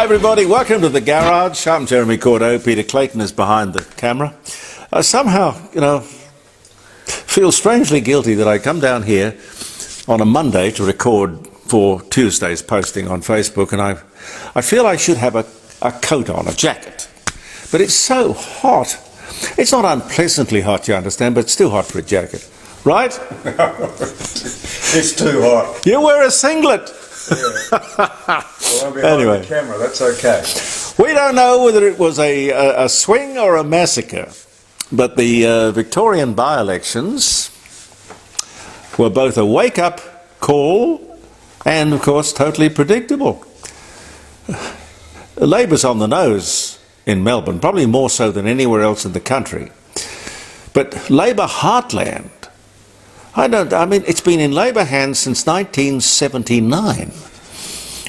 everybody, welcome to the garage. I'm Jeremy Cordeaux. Peter Clayton is behind the camera. Somehow, feel strangely guilty that I come down here on a Monday to record for Tuesday's posting on Facebook, and I feel I should have a coat on, a jacket. But it's so hot. It's not unpleasantly hot, you understand, but it's still hot for a jacket. Right? It's too hot. You wear a singlet. Yeah. Well, I'm behind the camera, that's okay. We don't know whether it was a swing or a massacre, but the Victorian by-elections were both a wake-up call and, of course, totally predictable. Labor's on the nose in Melbourne, probably more so than anywhere else in the country. But Labor heartland, it's been in Labor hands since 1979.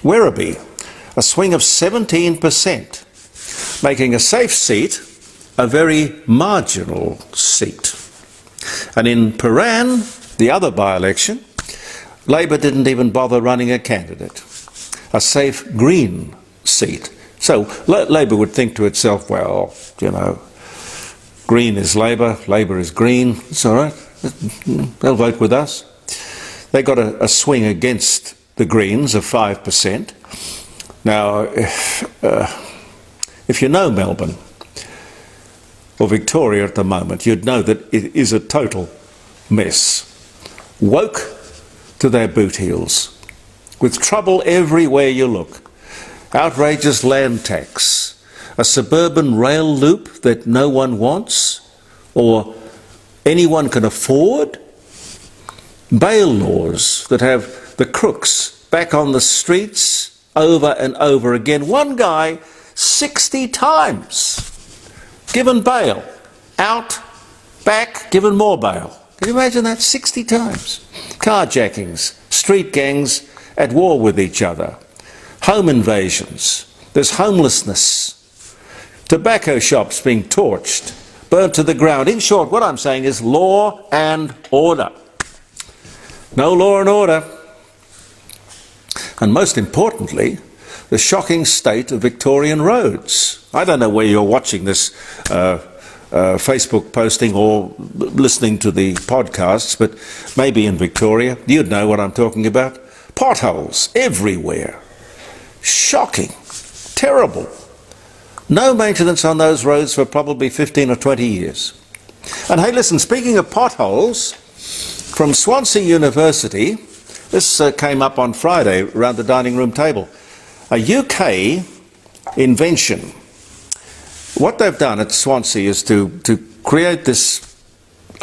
Werribee, a swing of 17%, making a safe seat a very marginal seat. And in Paran, the other by-election, Labor didn't even bother running a candidate. A safe green seat. So Labor would think to itself, well, green is Labor, Labor is green, it's all right. They'll vote with us. They got a swing against the Greens of 5%. Now, if you know Melbourne or Victoria at the moment, you'd know that it is a total mess. Woke to their boot heels, with trouble everywhere you look. Outrageous land tax, a suburban rail loop that no one wants or anyone can afford, bail laws that have the crooks back on the streets over and over again. One guy 60 times given bail, out, back, given more bail. Can you imagine that? 60 times. Carjackings, street gangs at war with each other, home invasions, there's homelessness, tobacco shops being torched, burnt to the ground. In short, what I'm saying is law and order. No law and order. And most importantly, the shocking state of Victorian roads. I don't know where you're watching this Facebook posting or listening to the podcasts, but maybe in Victoria, you'd know what I'm talking about. Potholes everywhere. Shocking. Terrible. No maintenance on those roads for probably 15 or 20 years. And hey, listen, speaking of potholes, from Swansea University, this came up on Friday around the dining room table, a UK invention. What they've done at Swansea is to create this,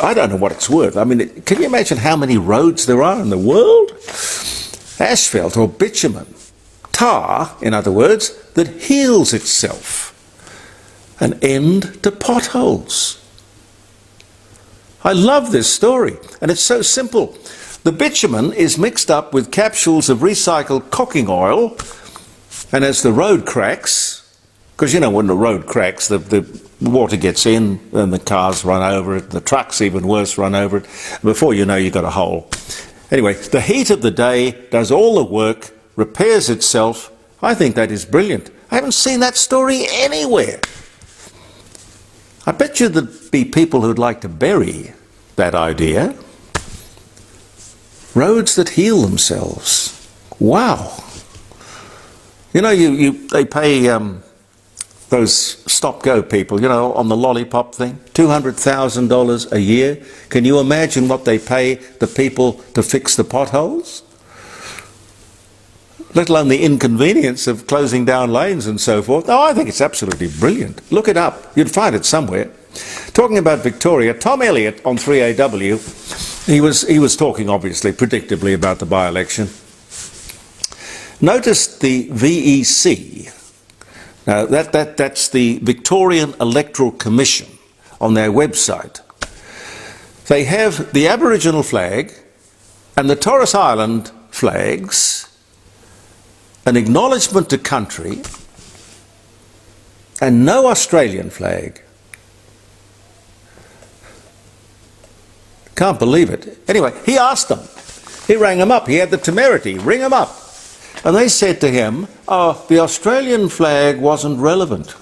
I don't know what it's worth. Can you imagine how many roads there are in the world? Asphalt or bitumen, tar, in other words, that heals itself. An end to potholes. I love this story, and it's so simple. The bitumen is mixed up with capsules of recycled cooking oil, and as the road cracks, because when the road cracks, the water gets in and the cars run over it, the trucks, even worse, run over it. Before you know, you've got a hole. Anyway, the heat of the day does all the work, repairs itself. I think that is brilliant. I haven't seen that story anywhere. I bet you there'd be people who'd like to bury that idea. Roads that heal themselves. Wow. They pay those stop-go people, on the lollipop thing, $200,000 a year. Can you imagine what they pay the people to fix the potholes? Let alone the inconvenience of closing down lanes and so forth. Oh, I think it's absolutely brilliant. Look it up. You'd find it somewhere. Talking about Victoria, Tom Elliott on 3AW, he was talking, obviously, predictably about the by-election. Notice the VEC. Now, that's the Victorian Electoral Commission on their website. They have the Aboriginal flag and the Torres Island flags, an acknowledgement to country, and no Australian flag. Can't believe it. Anyway, he asked them. He rang them up. He had the temerity. Ring them up. And they said to him, oh, the Australian flag wasn't relevant.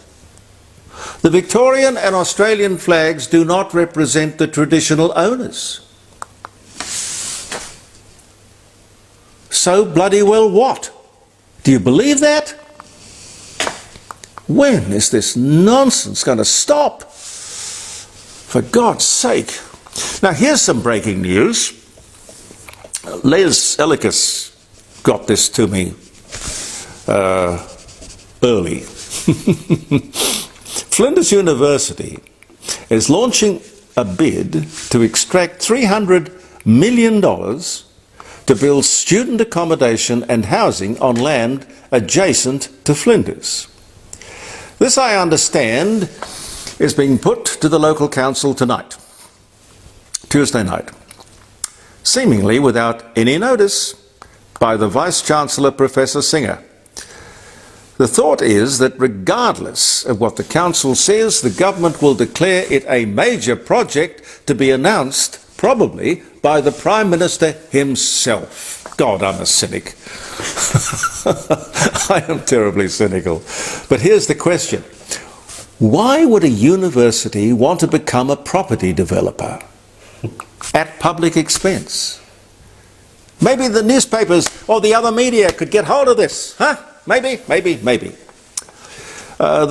The Victorian and Australian flags do not represent the traditional owners. So bloody well what? Do you believe that? When is this nonsense going to stop? For God's sake. Now here's some breaking news. Les Ellicus got this to me early. Flinders University is launching a bid to extract $300 million to build student accommodation and housing on land adjacent to Flinders. This, I understand, is being put to the local council tonight, Tuesday night, seemingly without any notice by the Vice-Chancellor, Professor Singer. The thought is that regardless of what the council says, the government will declare it a major project to be announced probably by the Prime Minister himself. God, I'm a cynic. I am terribly cynical. But here's the question. Why would a university want to become a property developer at public expense? Maybe the newspapers or the other media could get hold of this, huh? Maybe. The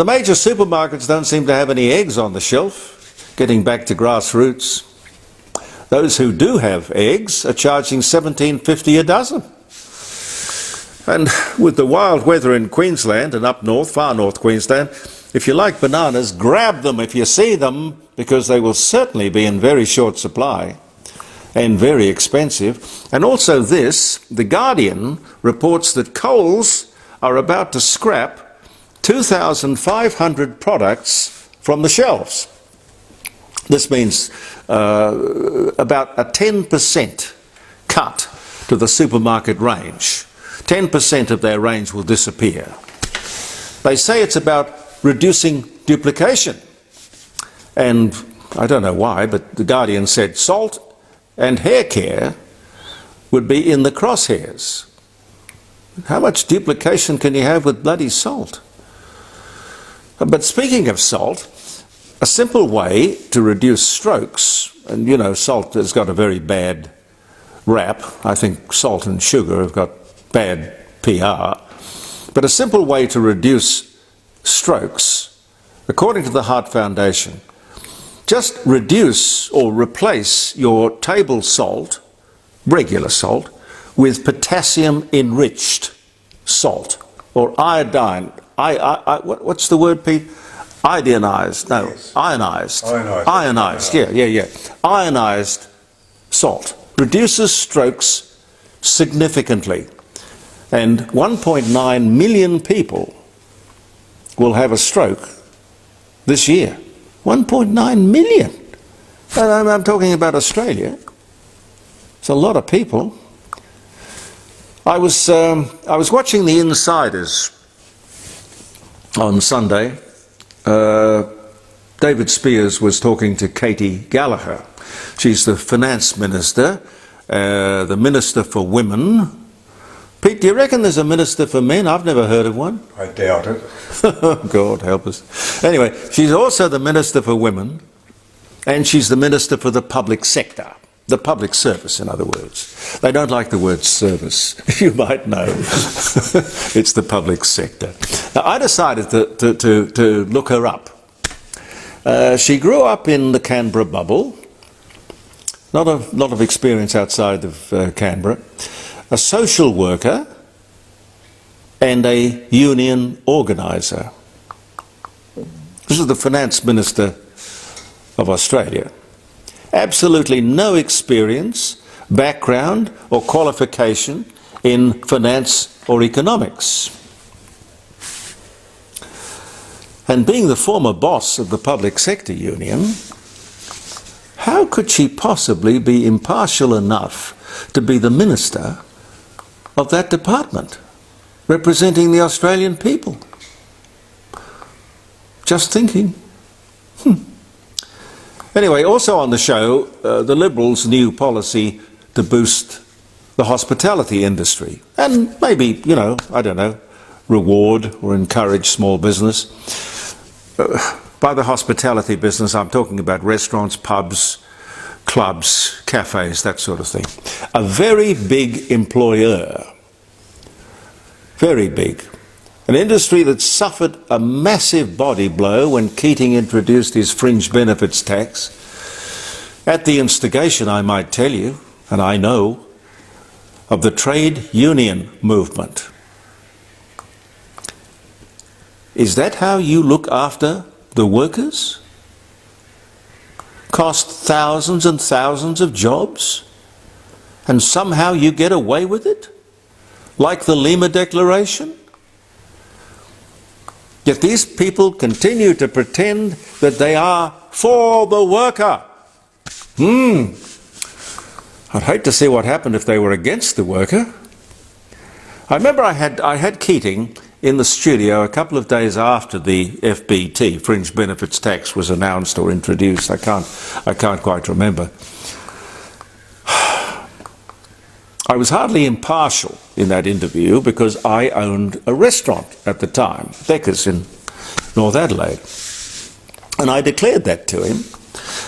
major supermarkets don't seem to have any eggs on the shelf. Getting back to grassroots. Those who do have eggs are charging $17.50 a dozen. And with the wild weather in Queensland and up north, far north Queensland, if you like bananas, grab them if you see them, because they will certainly be in very short supply and very expensive. And also this, The Guardian reports that Coles are about to scrap 2,500 products from the shelves. This means about a 10% cut to the supermarket range. 10% of their range will disappear. They say it's about reducing duplication. And I don't know why, but The Guardian said salt and hair care would be in the crosshairs. How much duplication can you have with bloody salt? But speaking of salt, a simple way to reduce strokes, and you know salt has got a very bad rap. I think salt and sugar have got bad PR. But a simple way to reduce strokes, according to the Heart Foundation, just reduce or replace your table salt, regular salt, with potassium-enriched salt, or iodine. What's the word, Pete? Iodinized, no, yes. Ionized. Ionized, yeah. Ionized salt reduces strokes significantly. And 1.9 million people will have a stroke this year. 1.9 million. And I'm talking about Australia. It's a lot of people. I was watching The Insiders on Sunday. David Spears was talking to Katie Gallagher. She's the finance minister, the minister for women. Pete, do you reckon there's a minister for men? I've never heard of one. I doubt it. God help us. Anyway, she's also the minister for women, and she's the minister for the public sector. The public service, in other words. They don't like the word service, you might know. It's the public sector. Now, I decided to look her up. She grew up in the Canberra bubble. Not a lot of experience outside of Canberra. A social worker and a union organiser. This is the finance minister of Australia. Absolutely no experience, background or qualification in finance or economics. And being the former boss of the public sector union, how could she possibly be impartial enough to be the minister of that department, representing the Australian people? Just thinking. Anyway, also on the show, the Liberals' new policy to boost the hospitality industry, and maybe, you know, I don't know, reward or encourage small business. By the hospitality business, I'm talking about restaurants, pubs, clubs, cafes, that sort of thing. A very big employer, very big. An industry that suffered a massive body blow when Keating introduced his fringe benefits tax, at the instigation, I might tell you, and I know, of the trade union movement. Is that how you look after the workers? Cost thousands and thousands of jobs, and somehow you get away with it? Like the Lima Declaration? Yet these people continue to pretend that they are for the worker. I'd hate to see what happened if they were against the worker. I remember I had Keating in the studio a couple of days after the FBT, Fringe Benefits Tax, was announced or introduced. I can't quite remember. I was hardly impartial in that interview because I owned a restaurant at the time, Becker's in North Adelaide. And I declared that to him.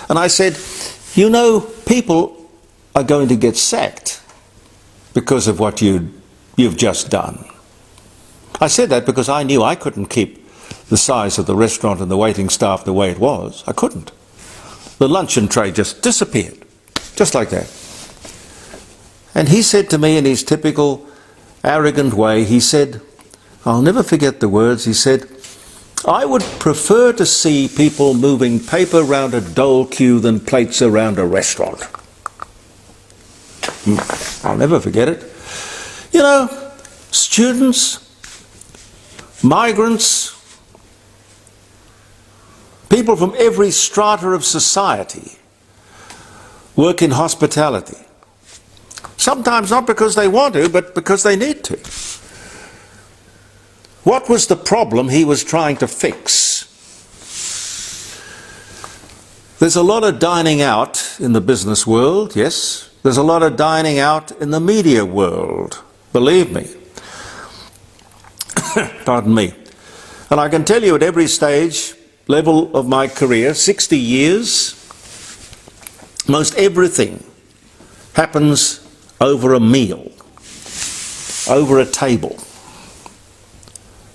And I said, you know, people are going to get sacked because of what you've just done. I said that because I knew I couldn't keep the size of the restaurant and the waiting staff the way it was. I couldn't. The luncheon tray just disappeared, just like that. And he said to me in his typical arrogant way, he said, I'll never forget the words, he said, I would prefer to see people moving paper around a dole queue than plates around a restaurant. I'll never forget it. You know, students, migrants, people from every strata of society work in hospitality. Sometimes not because they want to, but because they need to. What was the problem he was trying to fix? There's a lot of dining out in the business world, yes. There's a lot of dining out in the media world, believe me. Pardon me. And I can tell you at every stage, level of my career, 60 years, most everything happens over a meal, over a table.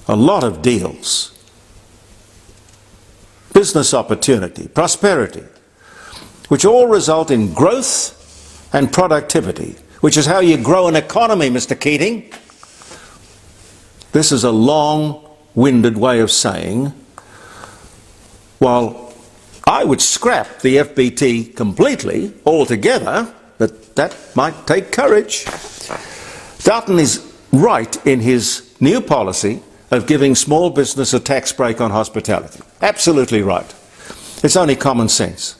A lot of deals. Business opportunity, prosperity, which all result in growth and productivity, which is how you grow an economy, Mr. Keating. This is a long-winded way of saying, while I would scrap the FBT completely, altogether, but that might take courage. Dutton is right in his new policy of giving small business a tax break on hospitality. Absolutely right. It's only common sense.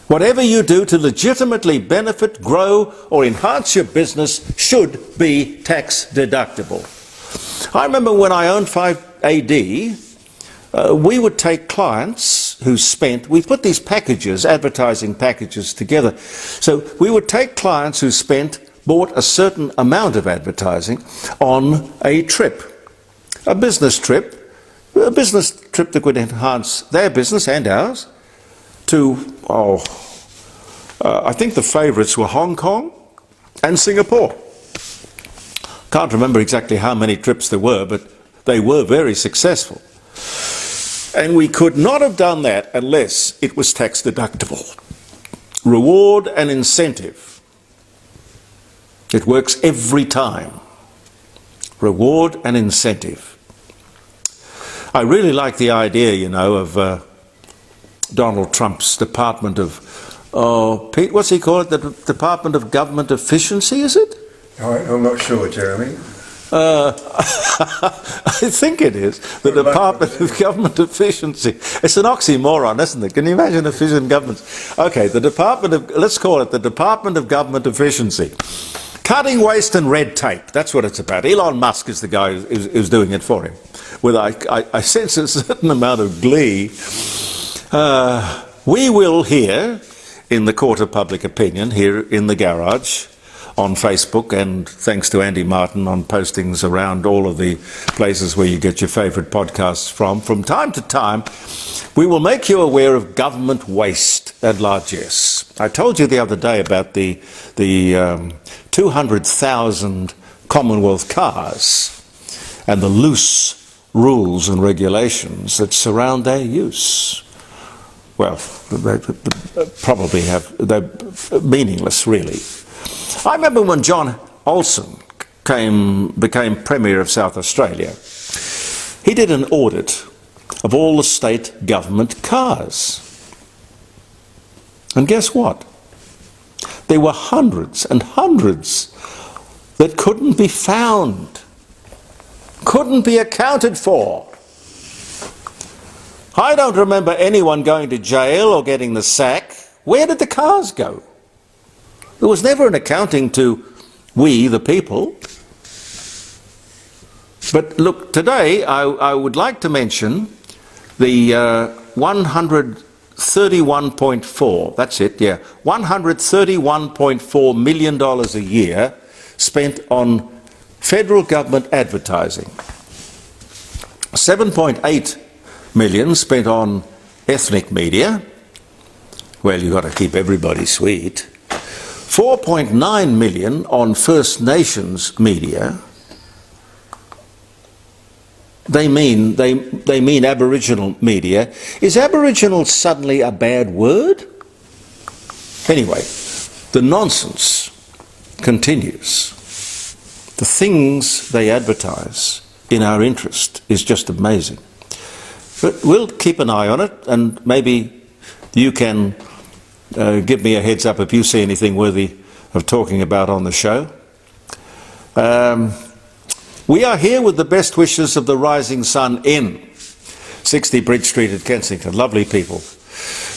Whatever you do to legitimately benefit, grow, or enhance your business should be tax deductible. I remember when I owned 5AD, we would take clients who spent, we put these packages, advertising packages together. So we would take clients who bought a certain amount of advertising on a trip, a business trip that would enhance their business and ours to, I think the favourites were Hong Kong and Singapore. Can't remember exactly how many trips there were, but they were very successful. And we could not have done that unless it was tax deductible. Reward and incentive. It works every time. Reward and incentive. I really like the idea, you know, of Donald Trump's Department of, Pete, what's he called? The Department of Government Efficiency, is it? I'm not sure, Jeremy. I think it is. The Department of Government Efficiency. It's an oxymoron, isn't it? Can you imagine efficient governments? Okay, let's call it the Department of Government Efficiency. Cutting waste and red tape, that's what it's about. Elon Musk is the guy who's doing it for him. I sense a certain amount of glee. We will hear, in the court of public opinion, here in the garage, on Facebook, and thanks to Andy Martin on postings around all of the places where you get your favourite podcasts from. From time to time, we will make you aware of government waste and largesse. I told you the other day about the 200,000 Commonwealth cars and the loose rules and regulations that surround their use. Well, they're meaningless, really. I remember when John Olsen became Premier of South Australia, he did an audit of all the state government cars. And guess what? There were hundreds and hundreds that couldn't be found, couldn't be accounted for. I don't remember anyone going to jail or getting the sack. Where did the cars go? There was never an accounting to we, the people. But look, today I would like to mention the 131.4, that's it, yeah, $131.4 million a year spent on federal government advertising. 7.8 million spent on ethnic media. Well, you've got to keep everybody sweet. 4.9 million on First Nations media. They mean Aboriginal media. Is Aboriginal suddenly a bad word? Anyway, the nonsense continues. The things they advertise in our interest is just amazing. But we'll keep an eye on it, and maybe you can give me a heads up if you see anything worthy of talking about on the show. We are here with the best wishes of the Rising Sun in 60 Bridge Street at Kensington. Lovely people.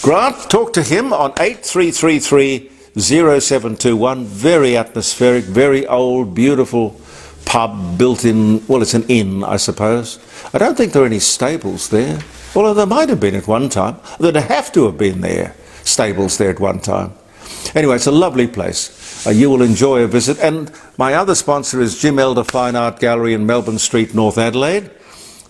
Grant, talk to him on 8333-0721. Very atmospheric, very old, beautiful pub built in, well, it's an inn, I suppose. I don't think there are any stables there. Although there might have been at one time. There'd have to have been there, stables there at one time. Anyway, it's a lovely place. You will enjoy a visit. And my other sponsor is Jim Elder Fine Art Gallery in Melbourne Street, North Adelaide.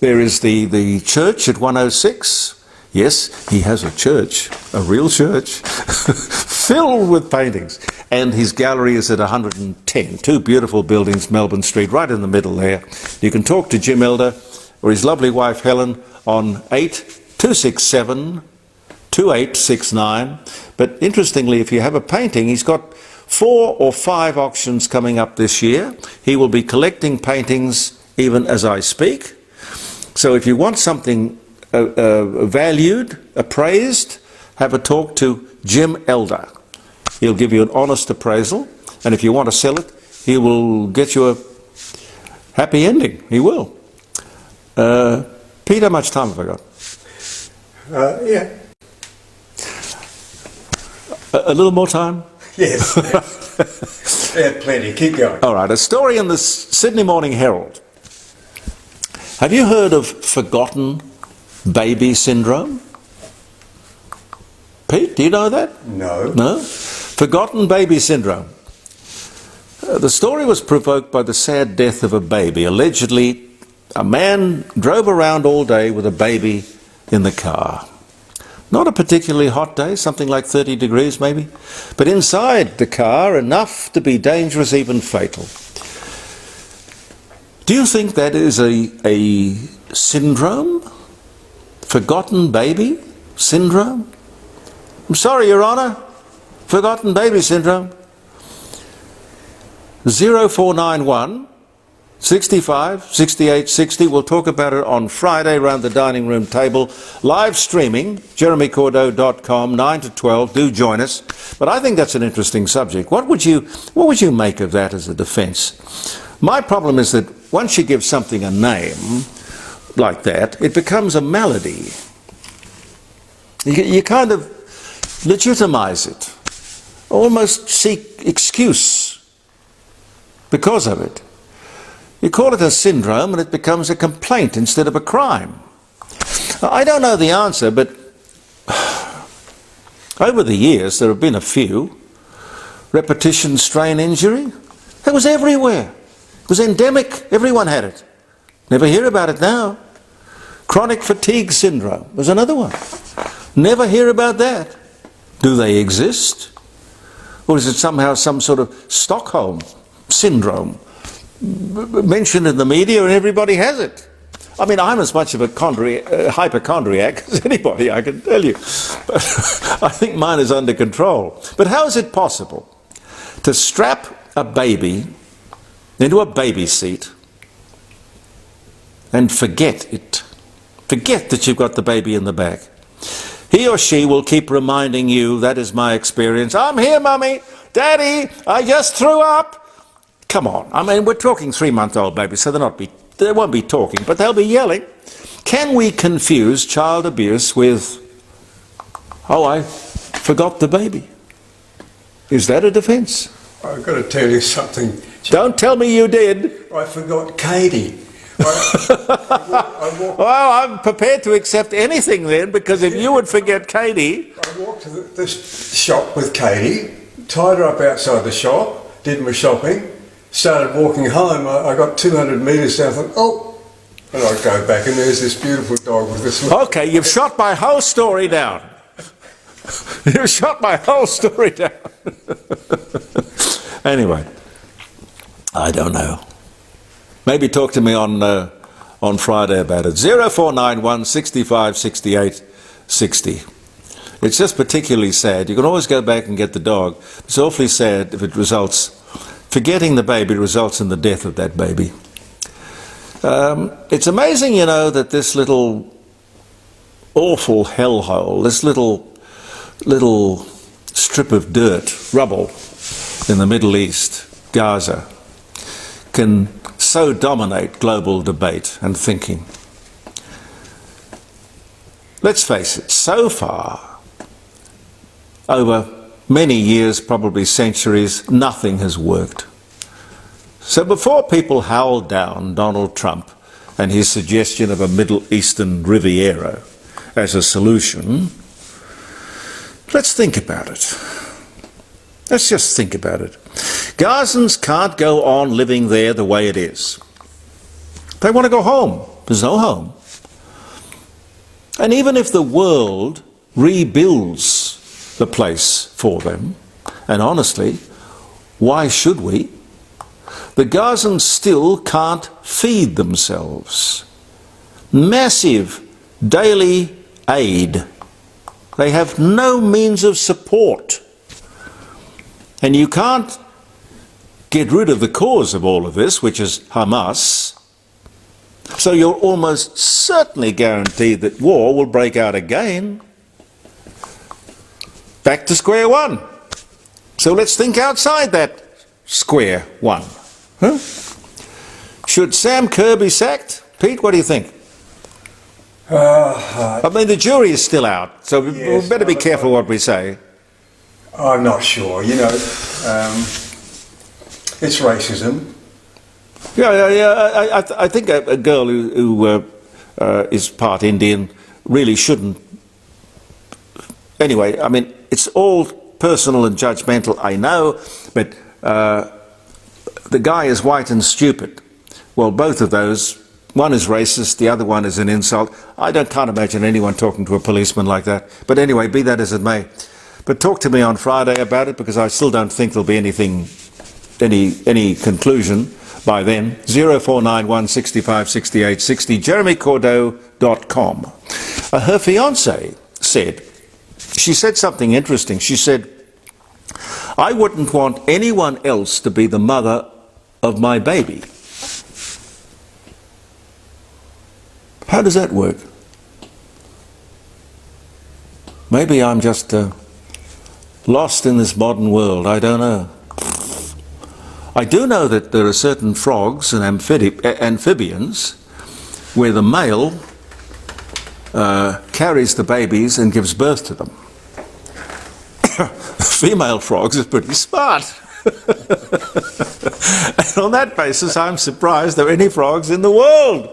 There is the church at 106. Yes, he has a church, a real church, filled with paintings. And his gallery is at 110. Two beautiful buildings, Melbourne Street, right in the middle there. You can talk to Jim Elder or his lovely wife Helen on 8267-2869. But interestingly, if you have a painting, he's got 4 or 5 auctions coming up this year. He will be collecting paintings even as I speak. So if you want something valued, appraised, have a talk to Jim Elder. He'll give you an honest appraisal, and if you want to sell it, he will get you a happy ending. He will. Pete, how much time have I got? Yeah. A little more time? Yes. Yeah, plenty. Keep going. All right. A story in the Sydney Morning Herald. Have you heard of forgotten baby syndrome? Pete, do you know that? No. No? Forgotten baby syndrome. The story was provoked by the sad death of a baby. Allegedly, a man drove around all day with a baby in the car. Not a particularly hot day, something like 30 degrees maybe, but inside the car enough to be dangerous, even fatal. Do you think that is a syndrome? Forgotten baby syndrome? I'm sorry, Your Honour, forgotten baby syndrome. 0491 65 68 60. We'll talk about it on Friday around the dining room table. Live streaming, jeremycordeaux.com, 9 to 12. Do join us. But I think that's an interesting subject. What would you make of that as a defence? My problem is that once you give something a name like that, it becomes a malady. You kind of legitimise it, almost seek excuse because of it. You call it a syndrome and it becomes a complaint instead of a crime. I don't know the answer, but over the years there have been a few repetition strain injury. It was everywhere. It was endemic. Everyone had it. Never hear about it now. Chronic fatigue syndrome was another one. Never hear about that. Do they exist? Or is it somehow some sort of Stockholm syndrome mentioned in the media and everybody has it? I mean, I'm as much of a hypochondriac as anybody, I can tell you. But I think mine is under control. But how is it possible to strap a baby into a baby seat and forget it? Forget that you've got the baby in the back. He or she will keep reminding you, that is my experience, I'm here, Mummy, Daddy, I just threw up. Come on, I mean, we're talking 3-month-old babies, so they won't be talking, but they'll be yelling. Can we confuse child abuse with, oh, I forgot the baby? Is that a defence? I've got to tell you something. Don't tell me you did. I forgot Katie. Well, I'm prepared to accept anything then, because if you would forget Katie... I walked to the shop with Katie, tied her up outside the shop, did my shopping, started walking home. I got 200 metres down, thought, oh, and I go back and there's this beautiful dog with this... Okay, you've shot my whole story down. You've shot my whole story down. Anyway, I don't know. Maybe talk to me on Friday about it. 0491 65 68 60. It's just particularly sad. You can always go back and get the dog. It's awfully sad if it results, forgetting the baby results in the death of that baby. It's amazing, you know, that this little awful hellhole, this little strip of dirt, rubble in the Middle East, Gaza, can so dominate global debate and thinking. Let's face it, so far, over many years, probably centuries, nothing has worked. So before people howl down Donald Trump and his suggestion of a Middle Eastern Riviera as a solution, let's think about it. Let's just think about it. Gazans can't go on living there the way it is. They want to go home. There's no home. And even if the world rebuilds the place for them, and honestly, why should we? The Gazans still can't feed themselves. Massive daily aid. They have no means of support. And you can't get rid of the cause of all of this, which is Hamas. So you're almost certainly guaranteed that war will break out again. Back to square one. So let's think outside that square one. Huh? Should Sam Kerr be sacked? Pete, what do you think? I mean, the jury is still out, so we better be careful what we say. I'm not sure, you know, it's racism. Yeah. I think a girl who is part Indian really shouldn't. Anyway, I mean, it's all personal and judgmental, I know, but the guy is white and stupid. Well, both of those, one is racist, the other one is an insult. I can't imagine anyone talking to a policeman like that. But anyway, be that as it may. But talk to me on Friday about it, because I still don't think there'll be any conclusion by then. 0491 65 68 60, jeremycordeaux.com. Her fiancé said, she said something interesting. She said, I wouldn't want anyone else to be the mother of my baby. How does that work? Maybe I'm just lost in this modern world, I don't know. I do know that there are certain frogs and amphibians where the male carries the babies and gives birth to them. Female frogs are pretty smart. And on that basis, I'm surprised there are any frogs in the world.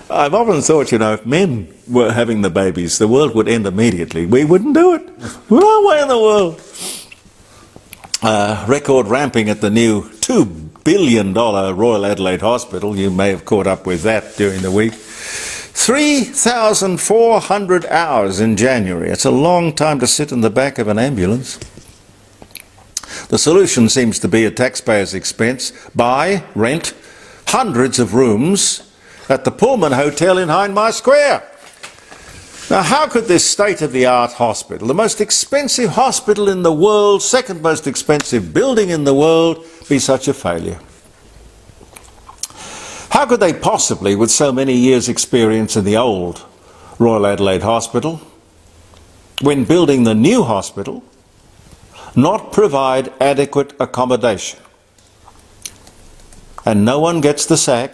I've often thought, you know, if men were having the babies, the world would end immediately. We wouldn't do it. We're no way in the world. record ramping at the new $2 billion Royal Adelaide Hospital. You may have caught up with that during the week. 3,400 hours in January. It's a long time to sit in the back of an ambulance. The solution seems to be at taxpayers' expense: buy, rent hundreds of rooms at the Pullman Hotel in Hindmarsh Square. Now, how could this state-of-the-art hospital, the most expensive hospital in the world, second most expensive building in the world, be such a failure? How could they possibly, with so many years' experience in the old Royal Adelaide Hospital, when building the new hospital, not provide adequate accommodation? And no one gets the sack.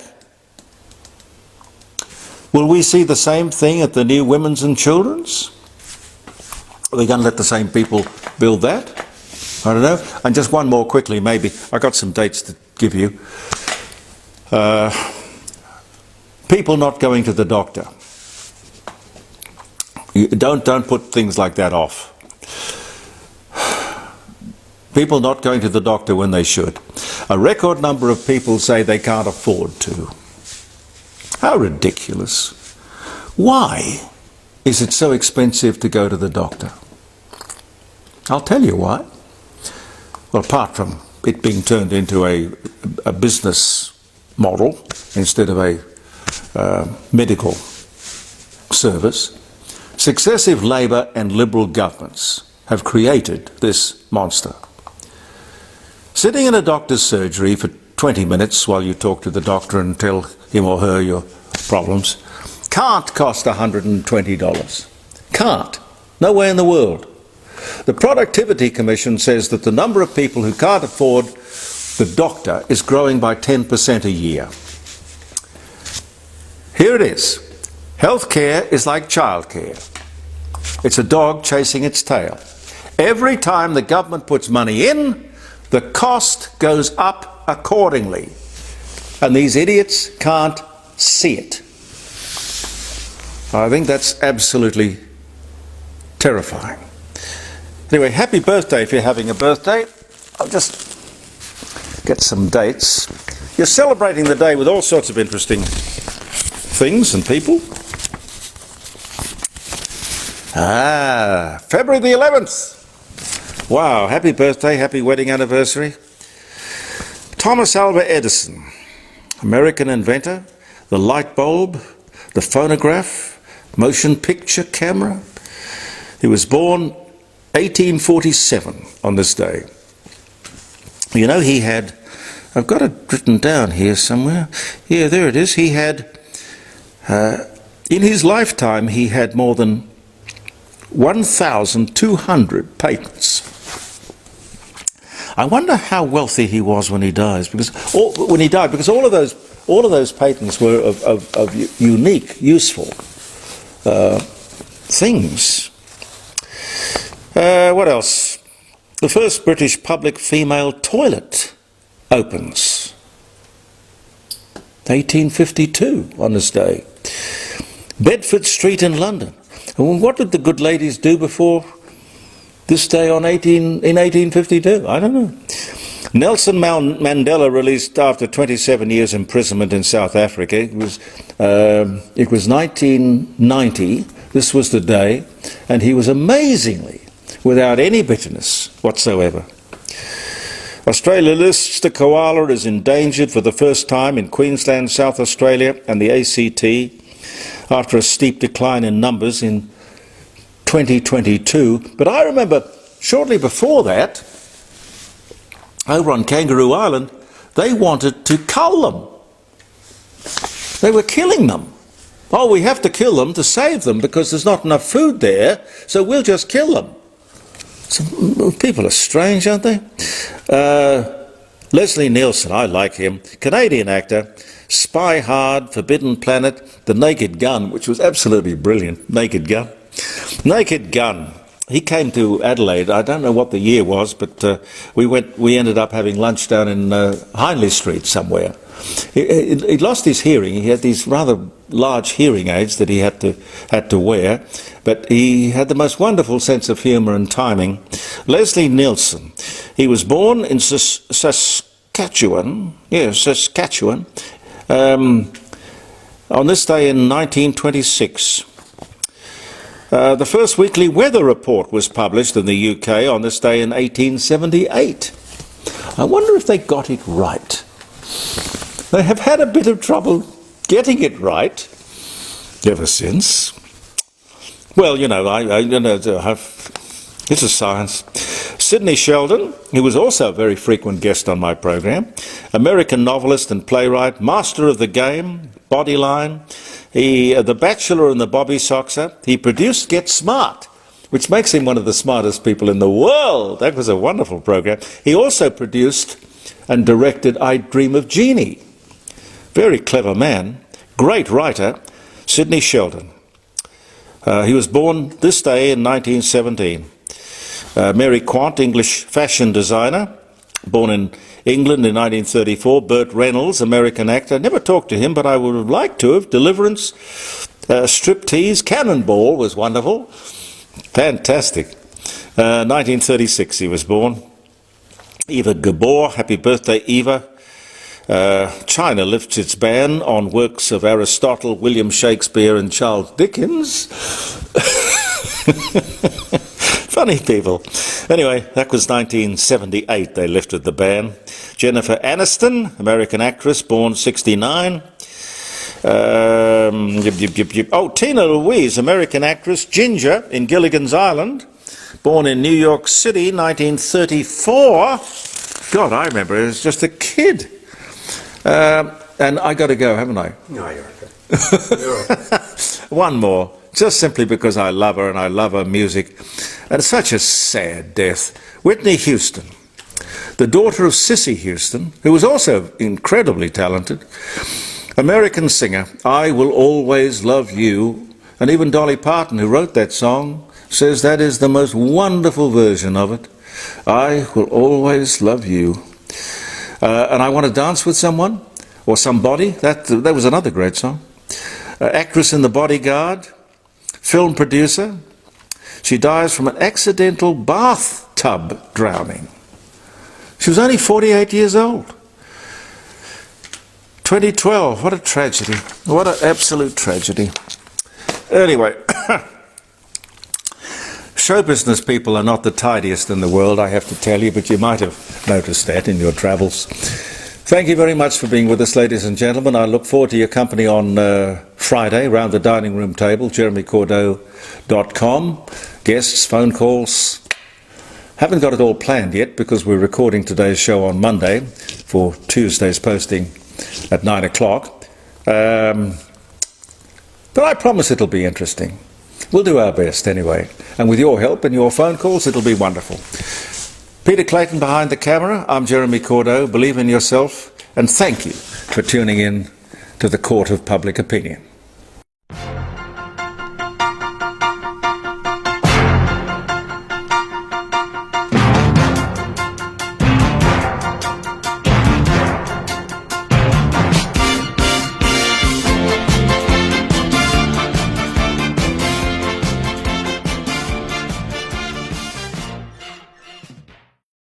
Will we see the same thing at the new Women's and Children's? Are we going to let the same people build that? I don't know. And just one more quickly, maybe. I got some dates to give you. People not going to the doctor. Don't put things like that off. People not going to the doctor when they should. A record number of people say they can't afford to. How ridiculous. Why is it so expensive to go to the doctor? I'll tell you why. Well, apart from it being turned into a business model instead of a medical service, successive Labor and Liberal governments have created this monster. Sitting in a doctor's surgery for 20 minutes while you talk to the doctor and tell him or her your problems can't cost $120. Can't. No way in the world. The Productivity Commission says that the number of people who can't afford the doctor is growing by 10% a year. Here it is. Healthcare is like childcare. It's a dog chasing its tail. Every time the government puts money in, the cost goes up accordingly. And these idiots can't see it. I think that's absolutely terrifying. Anyway, happy birthday if you're having a birthday. I'll just get some dates. You're celebrating the day with all sorts of interesting things and people. February the 11th. Wow, happy birthday, happy wedding anniversary. Thomas Alva Edison, American inventor, the light bulb, the phonograph, motion picture camera. He was born 1847 on this day. You know, he had, I've got it written down here somewhere. Yeah, there it is. He had, in his lifetime, he had more than 1,200 patents. I wonder how wealthy he was when he dies, because all of those patents were of unique, useful things. What else? The first British public female toilet opens. 1852 on this day. Bedford Street in London. And what did the good ladies do before this day in 1852? I don't know. Nelson Mandela released after 27 years imprisonment in South Africa. It was 1990. This was the day, and he was amazingly without any bitterness whatsoever. Australia lists the koala as endangered for the first time in Queensland, South Australia and the ACT after a steep decline in numbers in 2022. But I remember shortly before that, over on Kangaroo Island, they wanted to cull them. They were killing them. Oh, we have to kill them to save them because there's not enough food there, so we'll just kill them. So, people are strange, aren't they? Leslie Nielsen, I like him, Canadian actor, Spy Hard, Forbidden Planet, The Naked Gun, which was absolutely brilliant, Naked Gun. Naked Gun. He came to Adelaide. I don't know what the year was, but we ended up having lunch down in Hindley Street somewhere. He lost his hearing. He had these rather large hearing aids that he had to wear, but he had the most wonderful sense of humour and timing. Leslie Nielsen. He was born in Saskatchewan. On this day in 1926. The first weekly weather report was published in the UK on this day in 1878. I wonder if they got it right. They have had a bit of trouble getting it right ever since. Well, this is science. Sidney Sheldon, who was also a very frequent guest on my program, American novelist and playwright, master of the game, Bodyline, the Bachelor and the Bobby Soxer. He produced Get Smart, which makes him one of the smartest people in the world. That was a wonderful program. He also produced and directed I Dream of Jeannie. Very clever man, great writer, Sidney Sheldon. He was born this day in 1917. Mary Quant, English fashion designer, born in England in 1934. Burt Reynolds, American actor. Never talked to him, but I would have liked to have. Deliverance, Striptease, Cannonball was wonderful. Fantastic. 1936 he was born. Eva Gabor, happy birthday Eva. China lifts its ban on works of Aristotle, William Shakespeare and Charles Dickens. Funny people. Anyway, that was 1978 they lifted the ban. Jennifer Aniston, American actress, born 69. Tina Louise, American actress, Ginger in Gilligan's Island, born in New York City, 1934. God, I remember her as just a kid. And I got to go, haven't I? No, you're okay. You're okay. One more, just simply because I love her and I love her music. And such a sad death. Whitney Houston, the daughter of Cissy Houston, who was also incredibly talented. American singer, I Will Always Love You. And even Dolly Parton, who wrote that song, says that is the most wonderful version of it. I will always love you. And I Want to Dance with Someone, or Somebody, that was another great song. Actress in The Bodyguard, film producer. She dies from an accidental bathtub drowning. She was only 48 years old. 2012, what a tragedy. What an absolute tragedy. Anyway, show business people are not the tidiest in the world, I have to tell you, but you might have noticed that in your travels. Thank you very much for being with us, ladies and gentlemen. I look forward to your company on Friday, round the dining room table, jeremycordeaux.com. Guests, phone calls. Haven't got it all planned yet because we're recording today's show on Monday for Tuesday's posting at 9 o'clock. But I promise it'll be interesting. We'll do our best anyway. And with your help and your phone calls, it'll be wonderful. Peter Clayton behind the camera. I'm Jeremy Cordeaux. Believe in yourself. And thank you for tuning in to the Court of Public Opinion.